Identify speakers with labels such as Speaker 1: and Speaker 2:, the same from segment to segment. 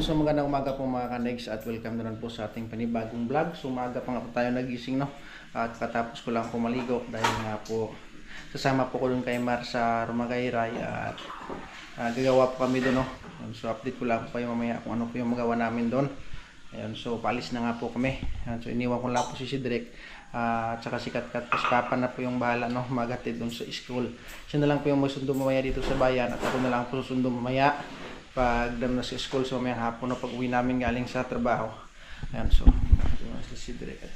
Speaker 1: So magandang umaga po mga kanegs at welcome na rin po sa ating panibagong vlog. So umaga pa nga po tayo nagising, no? At katapos ko lang po maligo dahil nga po sasama po ko dun kay Mar sa Rumagayray at gagawa po kami dun, no? So update ko lang po kayo mamaya kung ano po yung magawa namin dun. Ayan, so paalis na nga po kami. Ayan, so iniwan ko lang po si Cedric at saka si Katkat. Tapos Papa na po yung bahala, no? Magatid dun sa school. Siya na lang po yung magsundo mamaya dito sa bayan at ako na lang po susundo mamaya pag dam na sa school. So mamayang hapon na pag uwi namin galing sa trabaho. Ayan, so si Cedric at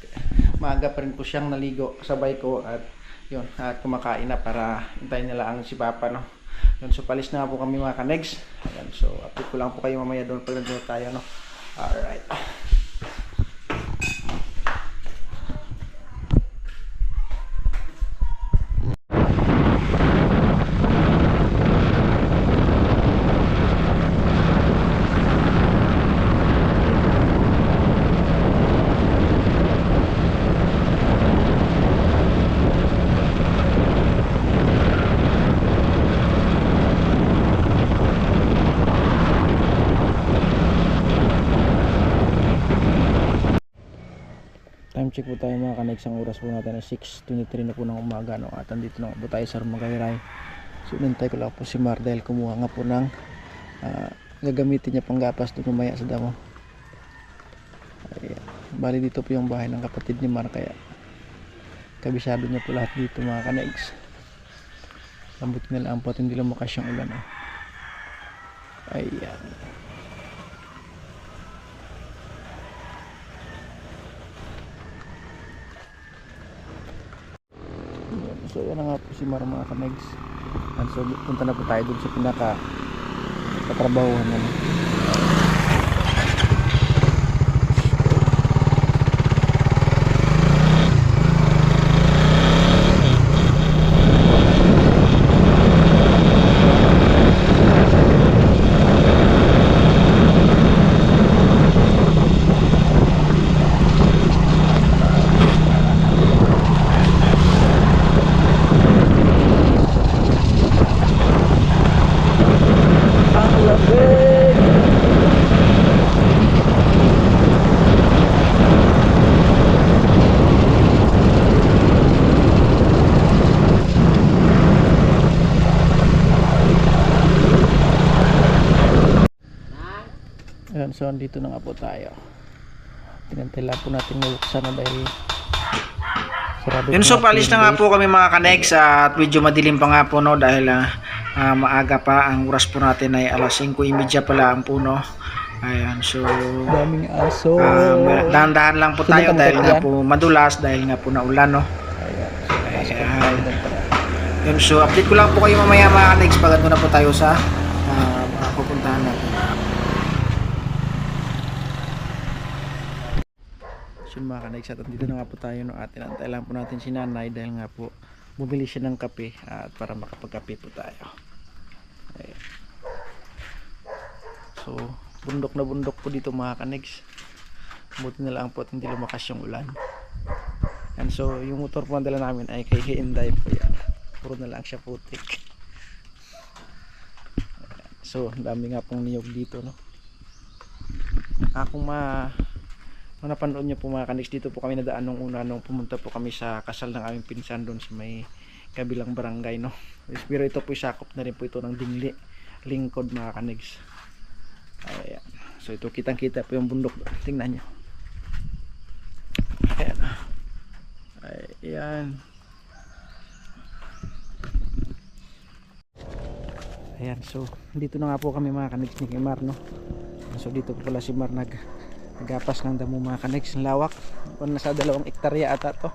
Speaker 1: maaga pa rin po siyang naligo sabay ko at yun, at kumakain na para hintayin nila ang si Papa, no? Yun, so palis na po kami mga kanegs. Ayan, so update ko lang po kayo mamaya doon pag nandun tayo, no? Alright. Time check po tayo mga kanegs. Ang oras po natin ay 6:23 na po ng umaga, no? At andito na po tayo sa Rumagayray. So nantay ko lang po si Mar dahil kumuha nga po ng gagamitin niya pang gapas doon mamaya sa damo. Ayan. Bali dito po yung bahay ng kapatid ni Mar kaya kabisado niya po lahat dito mga kanegs. Lambutin na lang po at hindi lumakas yung ulan, oh. Ayan. So yan na nga po si Mar mga kanegs. And so punta na po tayo dun sa pinaka katrabahuhan na. Ayan, so andito na nga po tayo. Tinantay lang po natin mabuksan na dahil sarado.
Speaker 2: Yun, so paalis na nga po kami mga kanegs at medyo madilim pa nga po, no? Dahil maaga pa. Ang oras po natin ay alas 5:30 pala ang puno. Ayan, so
Speaker 1: daming aso.
Speaker 2: Dahan-dahan lang po tayo dahil nga po madulas, dahil nga po naulan, no? Ayan. Yun, so update ko lang po kayo mamaya mga kanegs pag na po tayo sa pupuntahan natin.
Speaker 1: So mga kanegs, at dito na nga po tayo, no? At tinantay lang po natin si Nanay dahil nga po bumili siya ng kape at para makapagkape po tayo. Ayan. So bundok na bundok po dito mga kanegs. Buti na lang po at hindi lumakas yung ulan. And so yung motor po ang dala namin ay kay Hyundai po yan. Puro na lang siya putik. Ayan. So ang dami nga pong niyog dito, no? Kung napanood nyo po mga kanegs, dito po kami nadaan nung una nung pumunta po kami sa kasal ng aming pinsan doon sa may kabilang barangay, no? Pero ito po sakop na rin po ito ng Dingli, lingkod mga kanegs. Ayan. So ito kitang kita po yung bundok. Tingnan nyo. Ayan. Ayan. Ayan. So dito na nga po kami mga kanegs ni Mar, no? So dito po pala si Mar nagapas ng damo mga kanegs. Ang lawak. Kung nasa 2 hektarya ata to.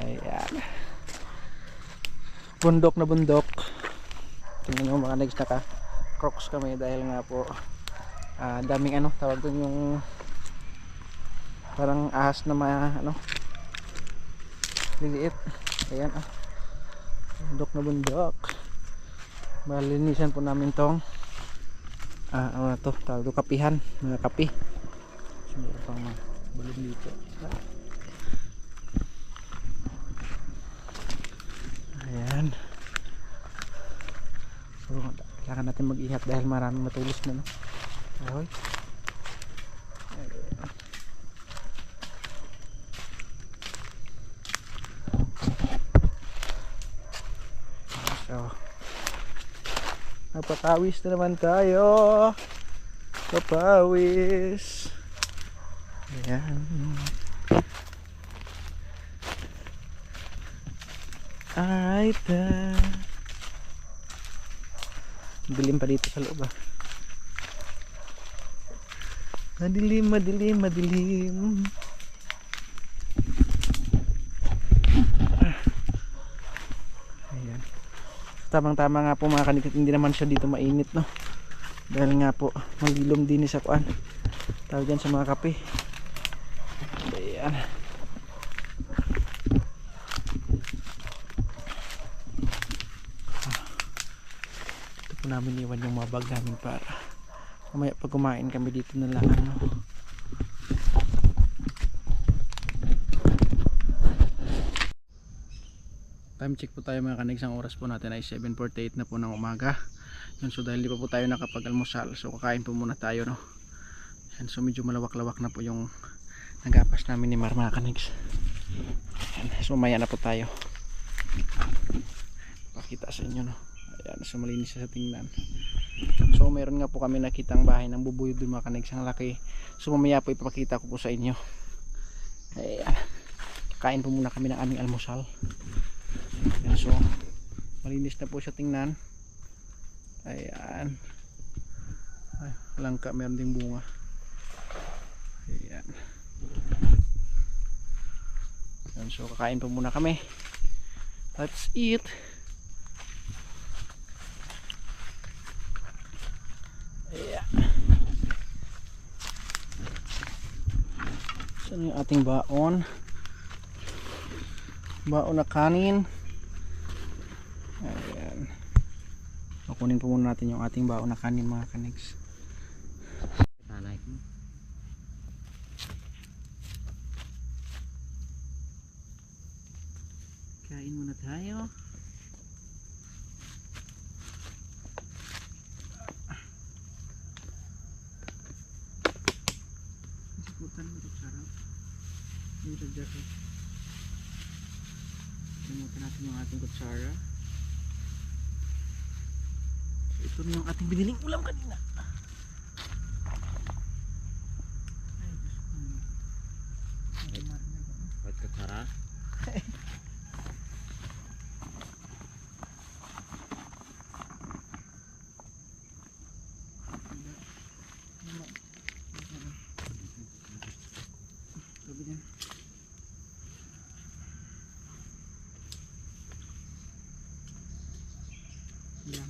Speaker 1: Ayan. Bundok na bundok. Tingnan nyo mga kanegs, naka crocs kami dahil nga po daming tawag doon yung Parang ahas na ano, liliit. Ayan bundok na bundok. Malinisan po namin tong ano to, tawag to, kapihan, mga kapi. So, meron pang mga balon dito. Ayan. So, kailangan natin mag-ingat dahil maraming matulis na, no? Ahoy. So, napatawis na naman tayo. Papawis. Ayan. Alright. Dilim pa dito sa loob Madilim, madilim, madilim. Ayan. Tamang-tama nga po mga kanikit, hindi naman siya dito mainit, no? Dahil nga po malilom din sa kuan. Tawag dyan sa mga kape. Ayan. Ito po namin iwan yung mga bag namin para mamaya pag kumain kami dito na lang, ano. Time check po tayo mga kanigs. Ang oras po natin ay 7:48 na po ng umaga. Yun, so dahil di pa po tayo nakapag-almusal, so kakain po muna tayo, no. Yan, so medyo malawak-lawak na po yung nagapas namin ni Mar mga kanigs. Yan, so maya na po tayo. Pakita sa inyo, no. Ayan, so malinis sa tingnan. So meron nga po kami nakitang bahay ng bubuyog doon mga kanigs, ang laki. So mamaya po ipakita ko po sa inyo. Ayan, kain po muna kami ng aming almusal. Ayan, so malinis na po siya tingnan. Ayan. Ay, langka, meron ding bunga. Ayan. Ayan, so kakain po muna kami. Let's eat. Ayan. Saan yung ating baon? Baon na kanin. Ayan. Kunin po muna natin yung ating baon na kanin mga kanigs. Kain muna tayo. Sikutan mo ito sarap. Yung sadya ko. Limutan natin yung ating kutsara. Ito na yung ating biniling ulam kanina. Ay, Diyos ko. Ba't kutsara? Yan.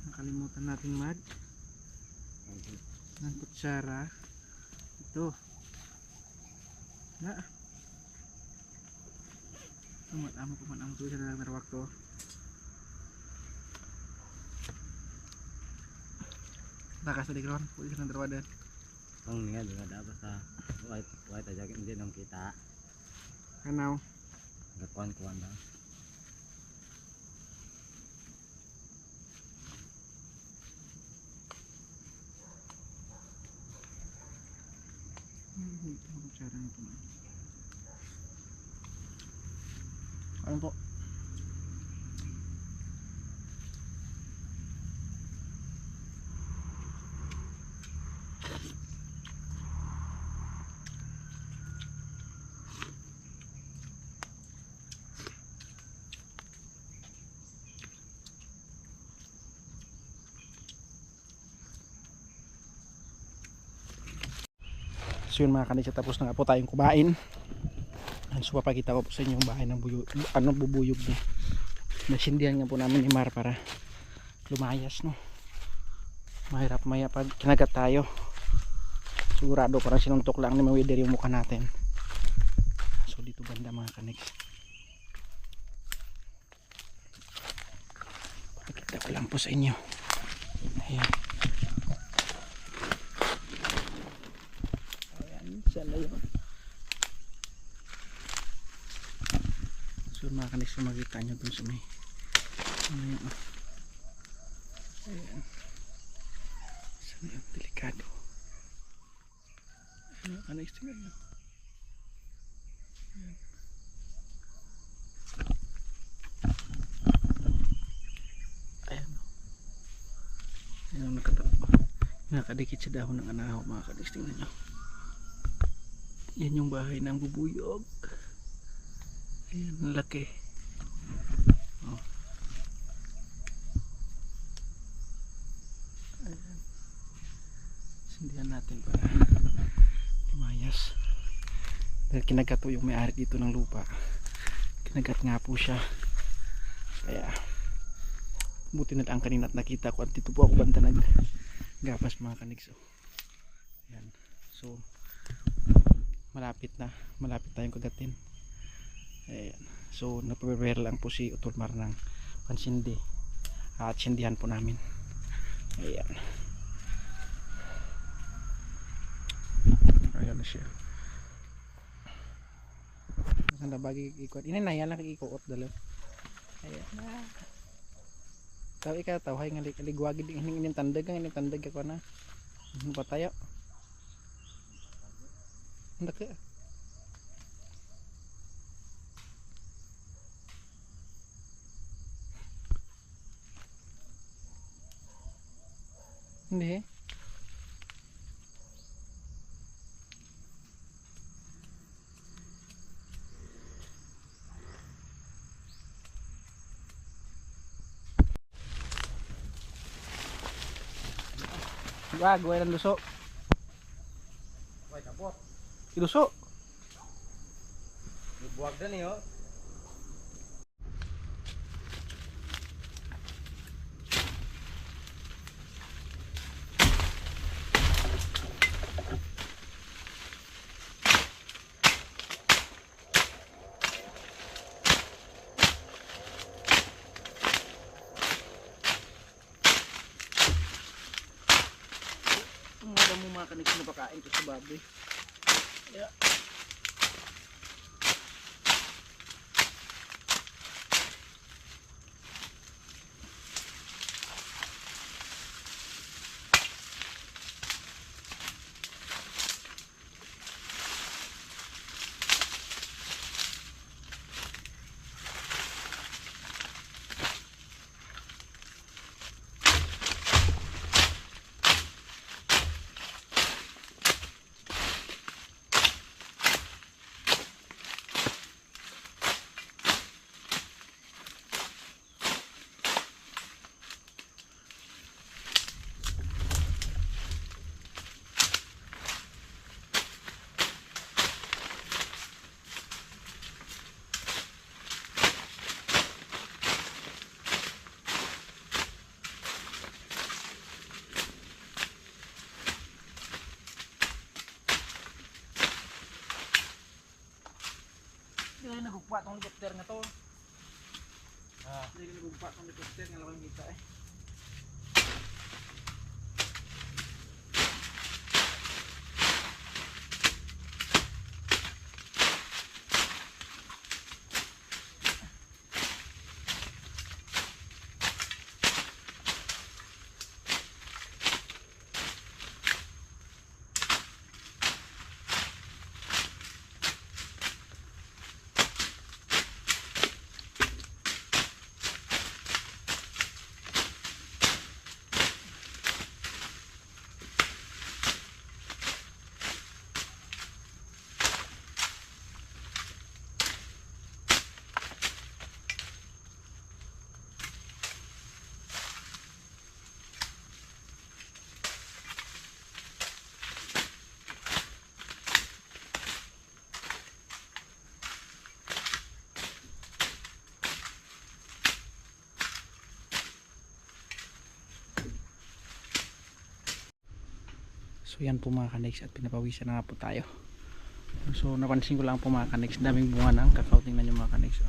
Speaker 1: Nakalimutan natin mag ng kutsara. Ito na tama po man ang tuloy na lang narawak to. Takas na dikron po isang darawadan
Speaker 3: Ang nga doon ada sa white aja hindi nang kita.
Speaker 1: Kanaw
Speaker 3: Gakuan na.
Speaker 1: kutsara nito. Ano po? So yun mga kanis, tapos na nga po tayong kumain. So papakita ko po sa inyo yung bahay ng bubuyog niya. Nasindihan nga po namin ni Mar para lumayas, no. Mahirap maya pag kinagat tayo. Sigurado parang sinuntok lang ni Mawider yung mukha natin. So dito banda mga kanex. Pakita ko lang po sa inyo. Ayan. Ayan, sana yun. So mga kanex, makita nyo dun sa may ayan. Ayan. Sana yun, delikado. Ayan, kanex, tingnan nyo. Ayan. Ayan. Ayan, nakadikit sa dahon ng anahaw mga kanex, tingnan nyo. Yan yung bahay ng bubuyog. Ayan, ang laki. Oh. Ayan. Sindihan natin para lumayas. Dahil kinagato yung may-ari dito ng lupa. Kinagat nga po siya. Kaya buti na lang kanina at nakita ko at dito po ako banta naggapas mga kaniks. Ayan. So malapit tayong kagatin. Ayan. So napaprepare lang po si Utulmar ng pansindi at sindihan po namin. Ayan. Ayan na siya. Saan na bagi ikot? Inay lang ikot dalo. Ayan na. Tahu ikaw tahu hay ngalik ligwagi ding ining tandag ako na. Patayo. Hendak ke? Hindi. Wag, gawin ng luso.
Speaker 2: Wait, kapot.
Speaker 1: Iluso.
Speaker 2: Buwag na niyo.
Speaker 1: Alam mo mga kanig na pakain to sa baboy. Yeah. Hindi nagugpa tong helicopter nga to. Hindi nagugpa tong helicopter nga lang kita eh. So yan po mga ka-next, at pinapawisan na nga po tayo. So napansin ko lang po mga ka-next, daming bunga ng kakao. Tingnan nyo mga ka-next.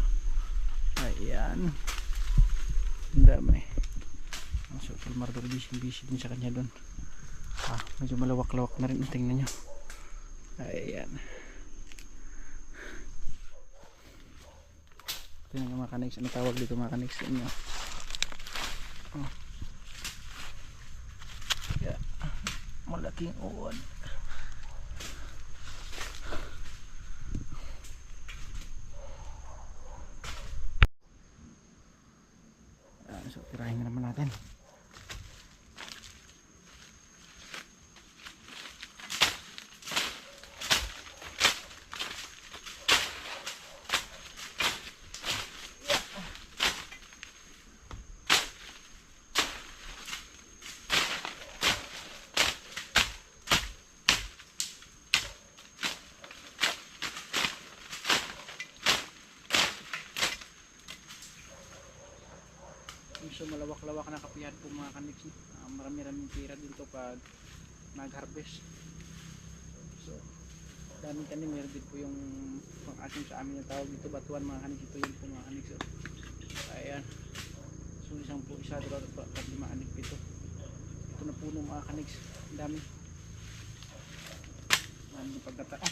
Speaker 1: Ayan, ang dami. So Martor busy din sa kanya doon. Medyo malawak-lawak na rin. Tingnan nyo. Ayan. Tingnan nyo mga ka-next, ano tawag dito mga ka-next sa inyo? Yeah. Malaking uwan. So tirahin na naman natin. So malawak-lawak na kapihan po mga ka-next. Marami-raming pira dito pag nag-harvest. So daming tanim. Meron din po yung ating sa amin yung tawag dito batuan mga ka-next. Ito yun po mga ka-next. So ayan. So isang po isa, dalawa, tatlo, lima, anim, pito. Ito na puno mga ka-next. Ang dami. Maraming pagkata.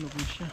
Speaker 1: Log na siya.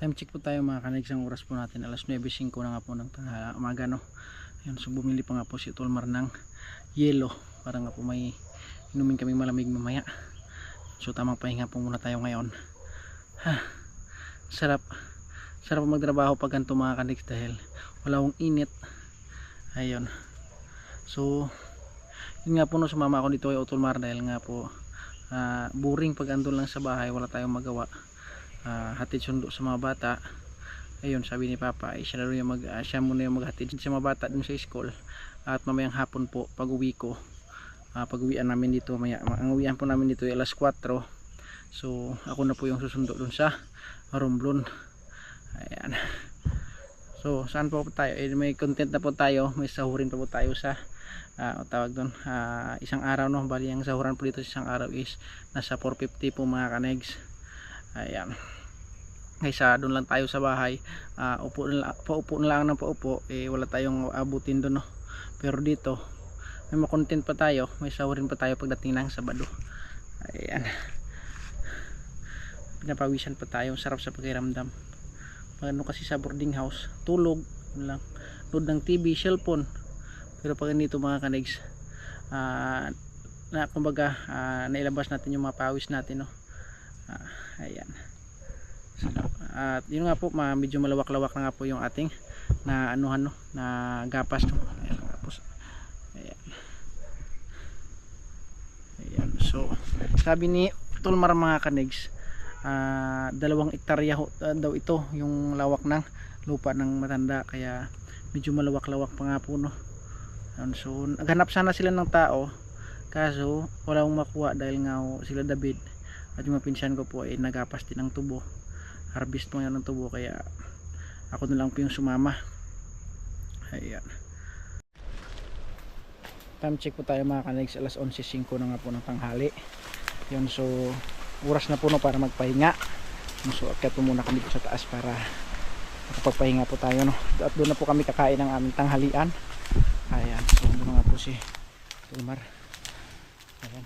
Speaker 1: Time check po tayo mga kanigs. Ang oras po natin alas 9:05 na nga po ng umaga, no. Ayun, so bumili pa nga po si Tolmar ng yelo para nga po may inumin kami malamig mamaya. So tamang pahinga po muna tayo ngayon. Sarap magtrabaho pag ganito mga kanigs dahil wala akong init. Ayun, so yun nga po, no, sumama ako dito kay Tolmar dahil nga po boring pag andun lang sa bahay, wala tayong magawa. Hatid sundo sa mga bata. Ayun, sabi ni Papa ay siya muna yung maghatid sa mga bata dun sa school, at mamayang hapon po pag uwi ko, pag uwian namin dito ang uwian po namin dito ay alas 4. So ako na po yung susundo dun sa Romblon. Ayan, so saan po tayo? May content na po tayo, may sahurin pa po tayo sa tawag doon, isang araw, no. Bali ang sahuran po dito sa isang araw is nasa 450 po mga kanegs. Ayan, kaysa doon lang tayo sa bahay, paupo na lang ng paupo, wala tayong abutin doon, no. Pero dito may makontent pa tayo, may sahurin pa tayo pagdating ng Sabado. Ayan, pinapawisan pa tayo, sarap sa pakiramdam. Ano kasi sa boarding house, tulog lang, load ng TV, cellphone. Pero pag ganito mga kanegs, na kumbaga nailabas natin yung mga pawis natin, no. Ayan, at yun nga po, medyo malawak-lawak na nga po yung ating na anuhan, no, na gapas, no. Ayan, so sabi ni Tolmar mga kanegs, 2 hektarya daw ito yung lawak ng lupa ng matanda, kaya medyo malawak-lawak pa nga po, no. So naghanap sana sila ng tao, kaso wala akong makuha dahil nga sila David at yung mapinsan ko po ay nagapas din ng tubo, harvest mo yan ng tubo, kaya ako na lang po yung sumama. Ayan, time check po tayo mga kanegs, alas 11:05 na nga po ng tanghali. Yun, so oras na po, no, para magpahinga. So akyat po muna kami sa taas para makapagpahinga po tayo, no. At doon na po kami kakain ng aming tanghalian. Ayan, so doon nga po si Tolmar. Ayan,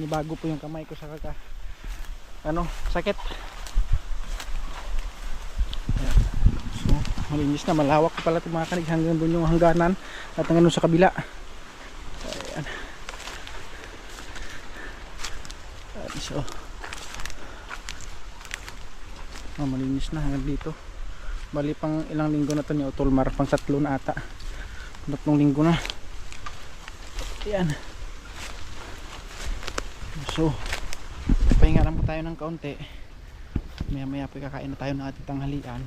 Speaker 1: bago po yung kamay ko sa sakit. Ayan. So malinis na, malawak pa pala ito mga kanig, hanggang doon yung hangganan at hanggang sa kabila. Ayan. So malinis na hanggang dito. Bali pang ilang linggo na ito ni Tolmar, pang 3 na ata, 3 linggo na. Ayan, so pahinga lang po tayo ng kaunti, maya maya po kakain na tayo ng ating tanghalian.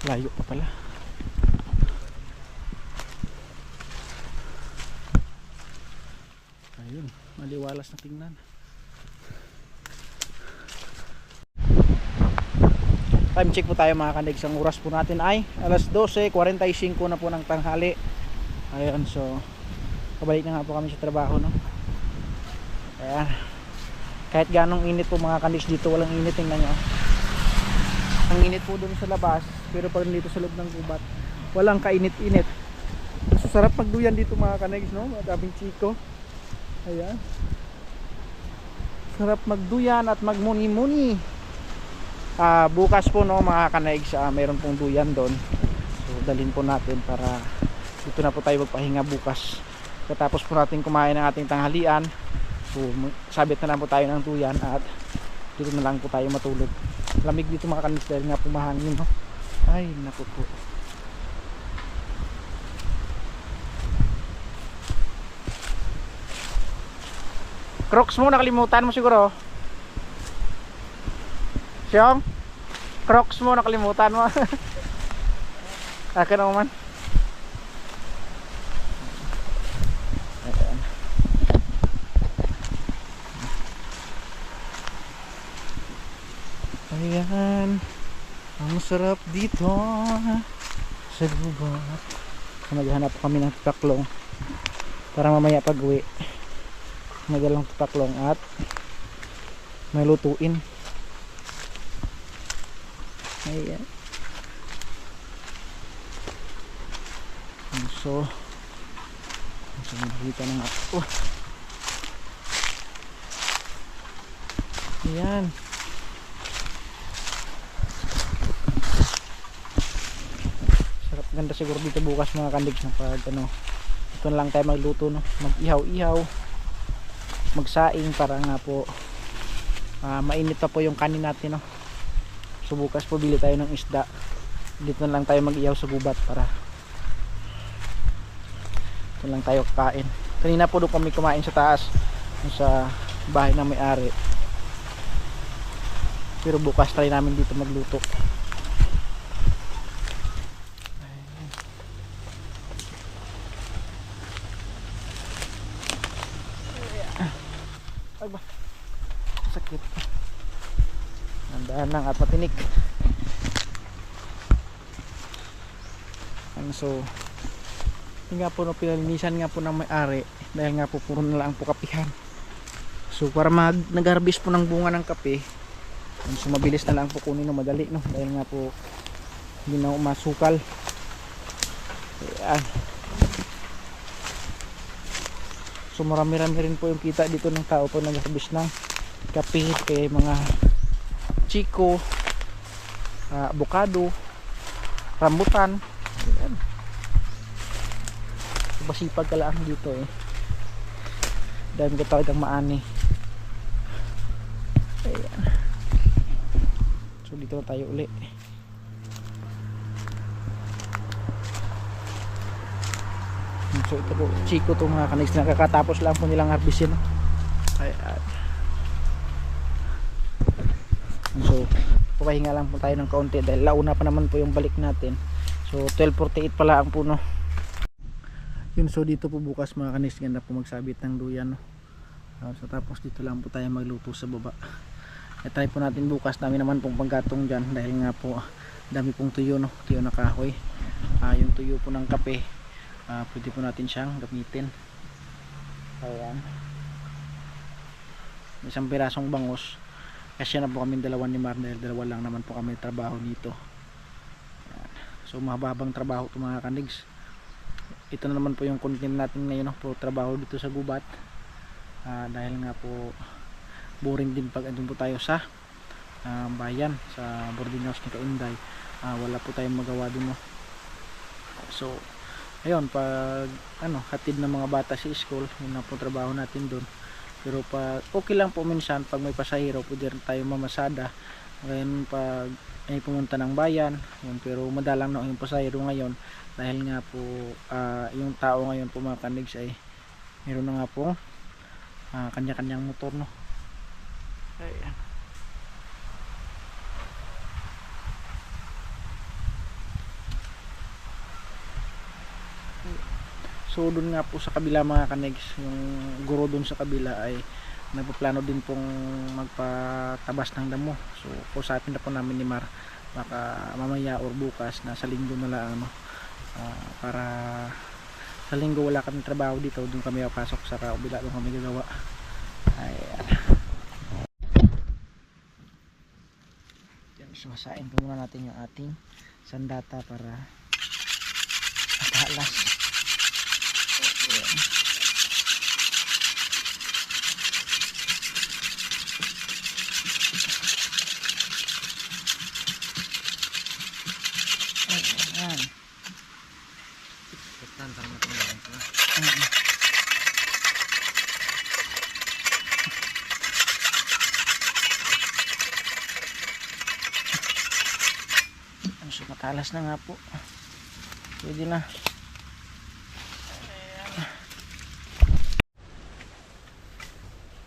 Speaker 1: Layo pa pala. Ayun, maliwalas na tingnan. Time check po tayo mga kanegs, ang oras po natin ay alas 12:45 na po ng tanghali. Ayun, so kabalik na nga po kami sa trabaho, no. Ayan, kahit ganong init po mga kanegs dito, walang init, tingnan nyo. Ang init po dun sa labas, pero pag dito sa loob ng gubat walang kainit-init. So sarap magduyan dito mga kanegs, no, madaming chiko. Ayan, sarap magduyan at magmuni-muni. Bukas po, no mga kanegs, mayroon pong duyan doon, so dalhin po natin para dito na po tayo magpahinga bukas. Katapos po natin kumain ng ating tanghalian, so sabit na lang po tayo ng duyan at dito na lang po tayo matulog. Lamig dito mga kanegs dahil nga pumahangin, no. Ay naku po. Crocs mo, nakalimutan mo siguro. Siyong, Crocs mo, nakalimutan mo. Akin naman. Ayan, ang sarap dito sa gubat. Naghanap kami ng tupaklong para mamaya pag uwi magalang tupaklong at may lutuin. Ayan, so
Speaker 2: So nakita na nga. Ayan. Sarap, ganda siguro dito bukas mga kandigs na pag ano, ito na lang tayo magluto, no? Mag-ihaw-ihaw, magsaing para nga po mainit pa po yung kanin natin, no? So bukas po bili tayo ng isda, dito na lang tayo mag-ihaw sa gubat para dito lang tayo kakain. Kanina po doon kami kumain sa taas sa bahay ng may-ari, pero bukas try namin dito magluto. Ay ba, sakit, nandaan lang at matinik. So yun nga po, no, pinalinisan nga po ng may-ari dahil nga po puro na lang po kapihan. So para nag-harvest po ng bunga ng kape, so mabilis na lang po kunin, no, madali, no, dahil nga po hindi na umasukal. Ayan. So marami-rami rin po yung kita dito ng tao po nag-harvest ng kape, kaya mga chiko, avocado, rambutan. Ayan. So basipag ka lang dito eh, dahil ko talagang maani. Ayan. So dito na tayo uli. So ito po, chiko to mga kanigs, nakakatapos lang po nilang harvestin. Ayan. So papahinga lang po tayo ng kaunti dahil launa pa naman po yung balik natin. So 12:48 pala ang puno. Yun, so dito po bukas mga kanigs, ganda po magsabit ng duyan, no? So tapos dito lang po tayo magluto sa baba. I-try po natin bukas, dami naman pong panggatong dyan dahil nga po dami pong tuyo, no? Tuyo na kahoy. Yung tuyo po ng kape, pwede po natin siyang gamitin. Ayan, isang pirasong bangus kasi na po kami dalawa ni Mar dahil dalawa lang naman po kami trabaho dito. Ayan. So mahababang trabaho ito mga kanigs. Ito na naman po yung content natin ngayon, no? Po trabaho dito sa gubat, dahil nga po boring din pag andun po tayo sa bayan, sa boarding house ni Kainday. Wala po tayong magawa dun, no? So ayun, pag hatid ng mga bata sa school, yun na po trabaho natin dun. Pero pag okay lang po minsan pag may pasahero, pwede rin tayo mamasada. Ngayon pag ay pumunta ng bayan yun, pero madalang na yung pasahero ngayon dahil nga po yung tao ngayon po mga kanigs ay meron na nga po kanya-kanyang motor, no? Ayan. So doon nga po sa kabila mga kanigs, yung guro doon sa kabila ay nagpaplano din pong magpatabas ng damo. So kusapin na po namin ni Mar, baka mamaya or bukas na sa linggo na lang, no? Para sa linggo wala kami trabaho dito, doon kami papasok sa kabila, doon kami gagawa. Ayan. Sumasain po muna natin yung ating sandata para makalas. Ayan. So matalas na nga po, pwede na.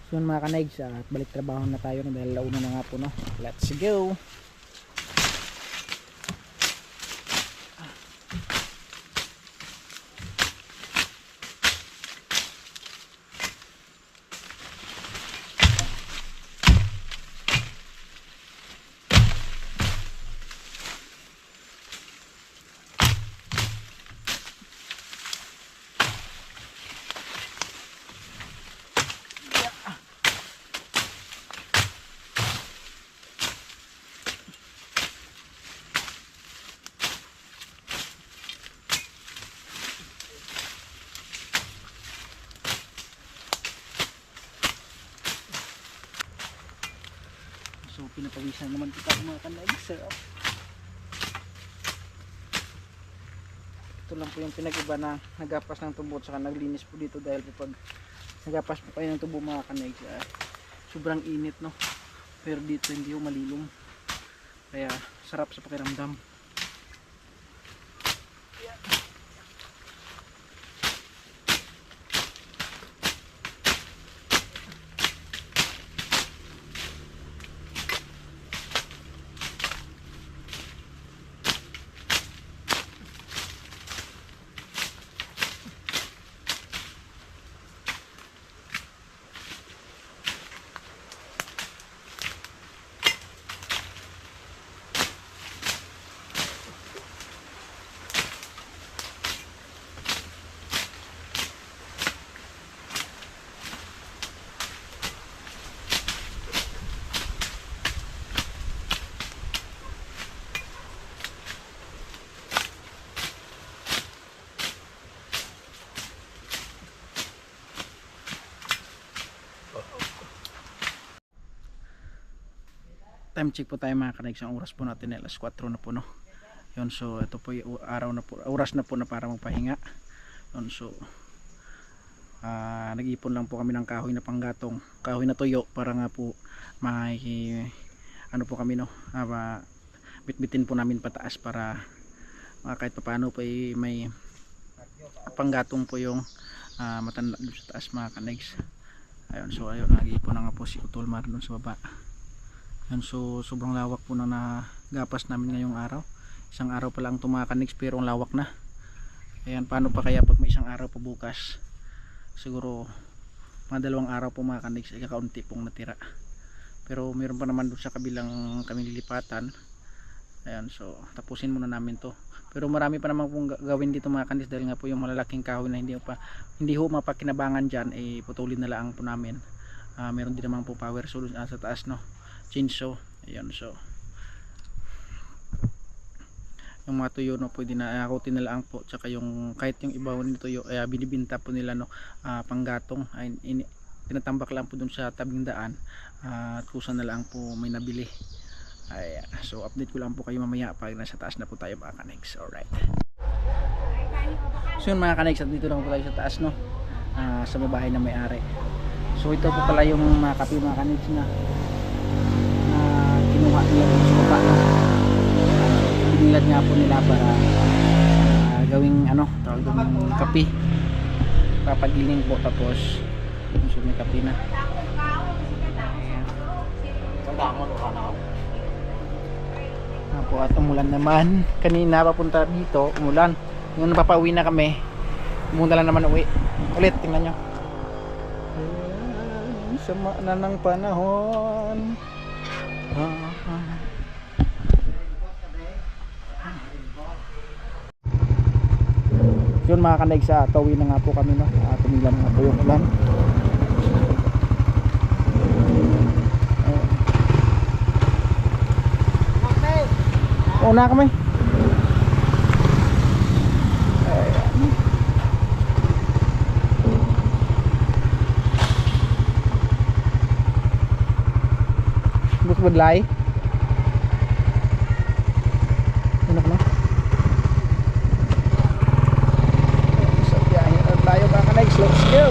Speaker 2: So yun mga kanigs, balik trabaho na tayo dahil launa na nga po, no? Let's go.
Speaker 1: pinapawisan naman kita mga kanags. Ito lang po yung pinag-iba na nagapas ng tubo at saka naglinis po dito dahil po pag nagapas po kayo ng tubo mga kanags, sobrang init, no, pero dito hindi yung malilom, kaya sarap sa pakiramdam. Time check po tayo mga kanags. Ang oras po natin ay alas 4 na po, no. Yun, so ito po yung araw na po, oras na po na para magpahinga. Yun, so nag-ipon lang po kami ng kahoy na panggatong, kahoy na tuyo para nga po may ano po kami, no, bitbitin po namin pataas para kahit pa paano po may panggatong po yung matanda doon sa taas mga kanags. Ayun, so ayun, nag-ipon na nga po si Utolmar doon sa baba. Yan, so sobrang lawak po na nagapas namin ngayong araw. Isang araw pa lang ito mga kanags, pero ang lawak na. Ayan, paano pa kaya pag may isang araw pa bukas? Siguro mga 2 araw po mga kanags, ay kakaunti pong natira. Pero meron pa naman doon sa kabilang kami lilipatan. Ayan, so tapusin muna namin to. Pero marami pa naman pong gawin dito mga kanags, dahil nga po yung malalaking kahoy na hindi ho mapakinabangan dyan, putulin na lang po namin. Meron din naman po power source sa taas, no, chainsaw. Ayan, so yung mga tuyo, no, pwede na akutin na lang po, tsaka yung kahit yung ibaw ng tuyo ay binibinta po nila, no, panggatong ay tinatambak lang po dun sa tabing daan at kusa na lang po may nabili. Ayan, so update ko lang po kayo mamaya pag nasa taas na po tayo mga kanags. Alright, so yun mga kanags, at dito lang po tayo sa taas, no, sa babae na may-ari. So ito po pala yung mga kape mga kanags na kinuha nila sa baba, no? Binilad nga po nila para gawing ano, tawag doon yung kape, papagiling po, tapos so may kape na. Po, at umulan naman kanina papunta dito, umulan. Yung napapauwi na kami, pumunta lang naman uwi ulit. Tingnan nyo, sama na ng panahon. Yun mga kanaig, sa tawin na nga po kami, no, tumilan na po yung ulan. Una kami. Gusto badlay? Enak na. So, biyahe na tayo mga kanags. Let's go!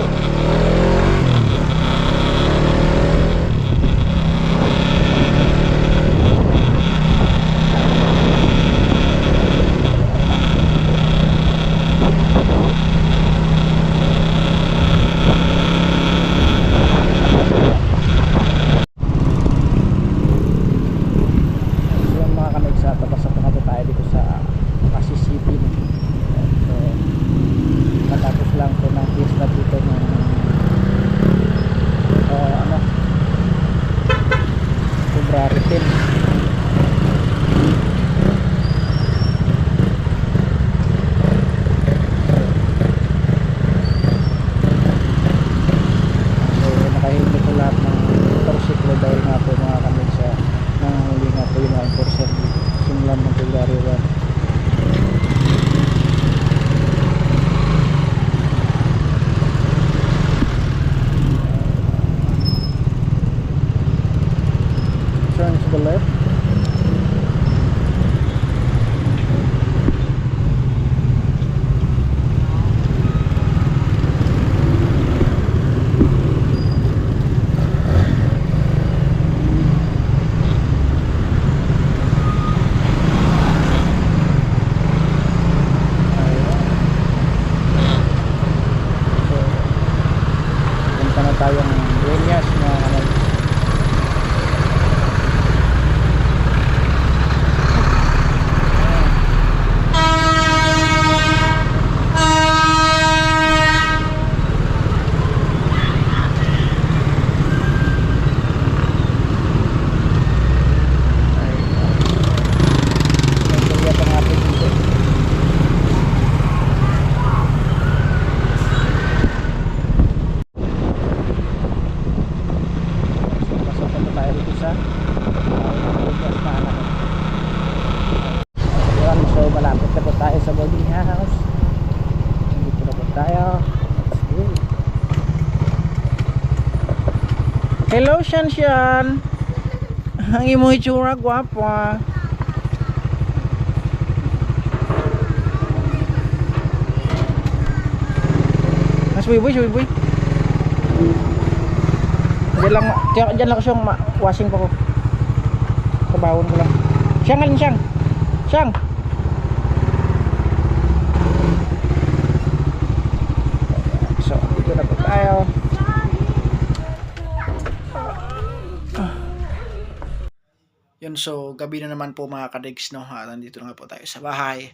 Speaker 1: Hello, Shanshan. Ang imo itsura, gwapa. Mas boy, boy. Diyan lang ko siyang washing pa ko. Kabawon ko lang. Siyang. So, dito na po tayo. Yun, so gabi na naman po mga kadigs, no? Nandito na nga po tayo sa bahay.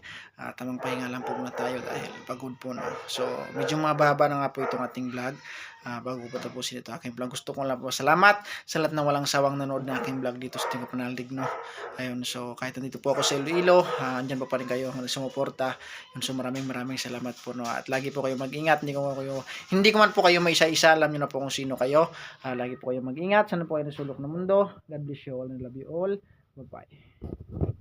Speaker 1: Tamang pahinga lang po muna tayo dahil pagod po, no? So medyo mababa na nga po itong ating vlog. Bago po tapusin ito aking vlog, gusto ko lang po salamat sa lahat ng walang sawang nanood na aking vlog dito sa Tingo Panaldig, no? Ayun, so kahit nandito po ako sa Iloilo, andyan pa rin kayo sumuporta. Yun, so maraming salamat po, no? At lagi po kayo mag-ingat. Hindi ko man po kayo may isa-isa, alam niyo na po kung sino kayo. Lagi po kayo mag-ingat. Sana po kayo nasulok ng mundo. God bless you all and love you all. Bye-bye.